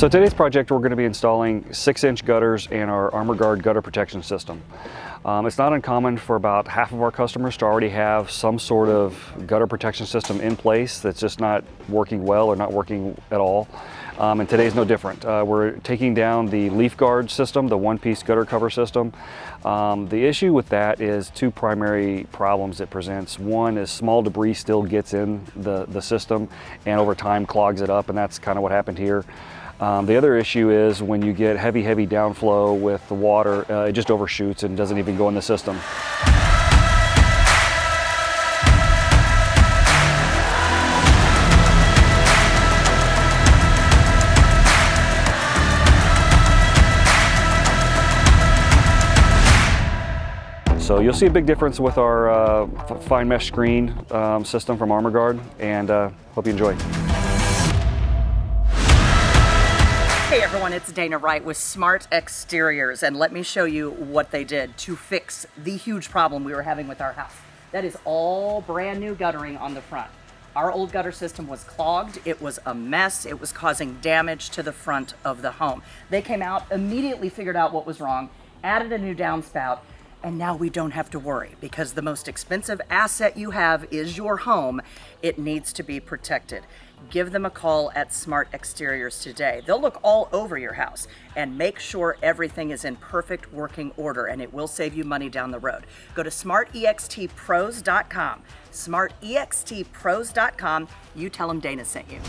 So today's project, we're going to be installing 6-inch gutters and our ArmorGuard gutter protection system. It's not uncommon for about half of our customers to already have some sort of gutter protection system in place that's just not working well or not working at all. And today's no different. We're taking down the leaf guard system, the one-piece gutter cover system. The issue with that is two primary problems it presents. One is small debris still gets in the system and over time clogs it up, and that's kind of what happened here. The other issue is when you get heavy downflow with the water, it just overshoots and doesn't even go in the system. So you'll see a big difference with our fine mesh screen system from ArmorGuard, and hope you enjoy. Hey everyone, it's Dana Wright with Smart Exteriors, and let me show you what they did to fix the huge problem we were having with our house. That is all brand new guttering on the front. Our old gutter system was clogged, it was a mess, it was causing damage to the front of the home. They came out, immediately figured out what was wrong, added a new downspout, and now we don't have to worry because the most expensive asset you have is your home. It needs to be protected. Give them a call at Smart Exteriors today. They'll look all over your house and make sure everything is in perfect working order, and it will save you money down the road. Go to smartextpros.com. smartextpros.com. You tell them Dana sent you.